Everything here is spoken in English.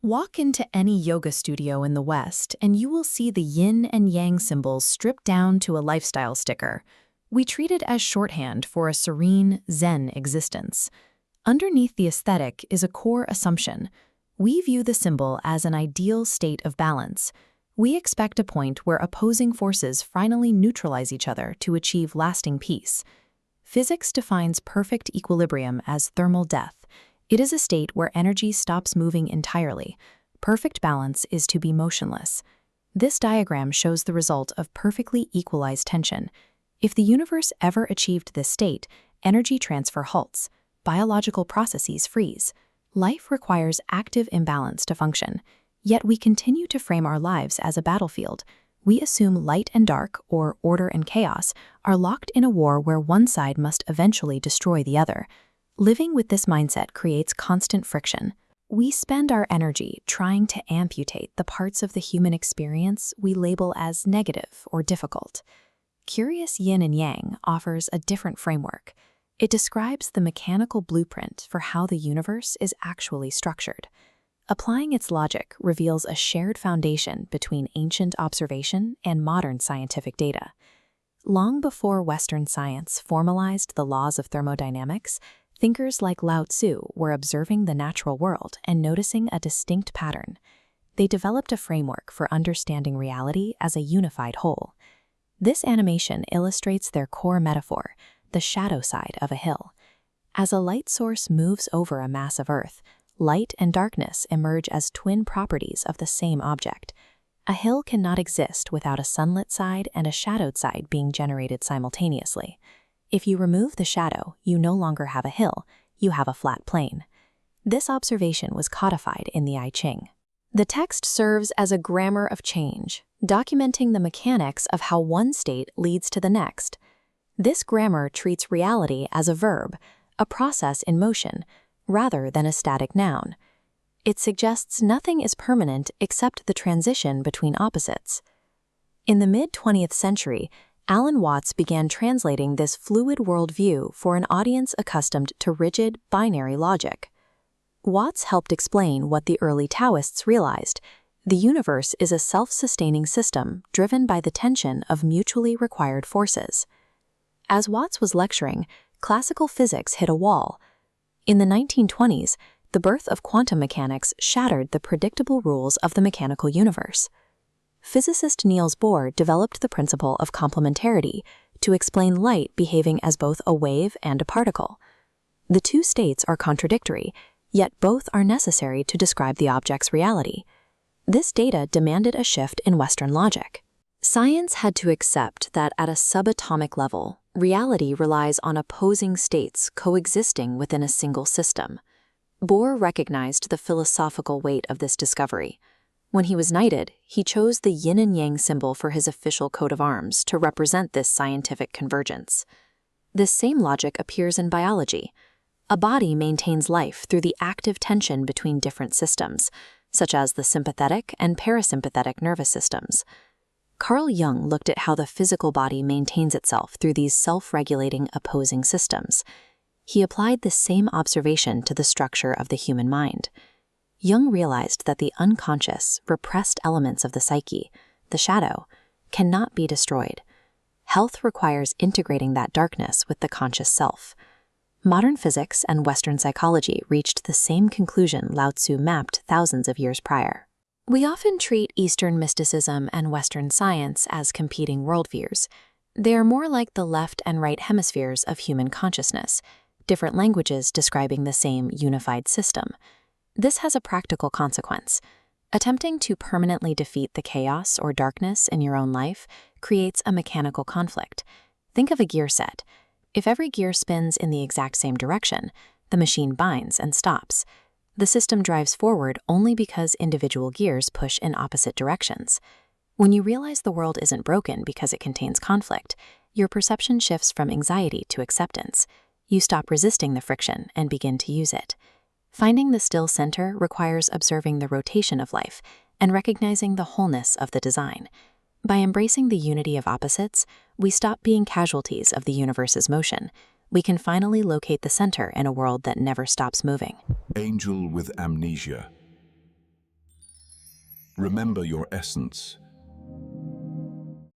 Walk into any yoga studio in the West, and you will see the yin and yang symbols stripped down to a lifestyle sticker. We treat it as shorthand for a serene, zen existence. Underneath the aesthetic is a core assumption. We view the symbol as an ideal state of balance. We expect a point where opposing forces finally neutralize each other to achieve lasting peace. Physics defines perfect equilibrium as thermal death. It is a state where energy stops moving entirely. Perfect balance is to be motionless. This diagram shows the result of perfectly equalized tension. If the universe ever achieved this state, energy transfer halts. Biological processes freeze. Life requires active imbalance to function. Yet we continue to frame our lives as a battlefield. We assume light and dark, or order and chaos, are locked in a war where one side must eventually destroy the other. Living with this mindset creates constant friction. We spend our energy trying to amputate the parts of the human experience we label as negative or difficult. Curious Yin and Yang offers a different framework. It describes the mechanical blueprint for how the universe is actually structured. Applying its logic reveals a shared foundation between ancient observation and modern scientific data. Long before Western science formalized the laws of thermodynamics, thinkers like Lao Tzu were observing the natural world and noticing a distinct pattern. They developed a framework for understanding reality as a unified whole. This animation illustrates their core metaphor, the shadow side of a hill. As a light source moves over a mass of Earth, light and darkness emerge as twin properties of the same object. A hill cannot exist without a sunlit side and a shadowed side being generated simultaneously. If you remove the shadow, you no longer have a hill, you have a flat plane. This observation was codified in the I Ching. The text serves as a grammar of change, documenting the mechanics of how one state leads to the next. This grammar treats reality as a verb, a process in motion, rather than a static noun. It suggests nothing is permanent except the transition between opposites. In the mid-20th century, Alan Watts began translating this fluid worldview for an audience accustomed to rigid, binary logic. Watts helped explain what the early Taoists realized: the universe is a self-sustaining system driven by the tension of mutually required forces. As Watts was lecturing, classical physics hit a wall. In the 1920s, the birth of quantum mechanics shattered the predictable rules of the mechanical universe. Physicist Niels Bohr developed the principle of complementarity to explain light behaving as both a wave and a particle. The two states are contradictory, yet both are necessary to describe the object's reality. This data demanded a shift in Western logic. Science had to accept that at a subatomic level, reality relies on opposing states coexisting within a single system. Bohr recognized the philosophical weight of this discovery. When he was knighted, he chose the Yin and Yang symbol for his official coat of arms to represent this scientific convergence. This same logic appears in biology. A body maintains life through the active tension between different systems, such as the sympathetic and parasympathetic nervous systems. Carl Jung looked at how the physical body maintains itself through these self-regulating opposing systems. He applied this same observation to the structure of the human mind. Jung realized that the unconscious, repressed elements of the psyche, the shadow, cannot be destroyed. Health requires integrating that darkness with the conscious self. Modern physics and Western psychology reached the same conclusion Lao Tzu mapped thousands of years prior. We often treat Eastern mysticism and Western science as competing worldviews. They are more like the left and right hemispheres of human consciousness, different languages describing the same unified system. This has a practical consequence. Attempting to permanently defeat the chaos or darkness in your own life creates a mechanical conflict. Think of a gear set. If every gear spins in the exact same direction, the machine binds and stops. The system drives forward only because individual gears push in opposite directions. When you realize the world isn't broken because it contains conflict, your perception shifts from anxiety to acceptance. You stop resisting the friction and begin to use it. Finding the still center requires observing the rotation of life and recognizing the wholeness of the design. By embracing the unity of opposites, we stop being casualties of the universe's motion. We can finally locate the center in a world that never stops moving. Angel with amnesia. Remember your essence.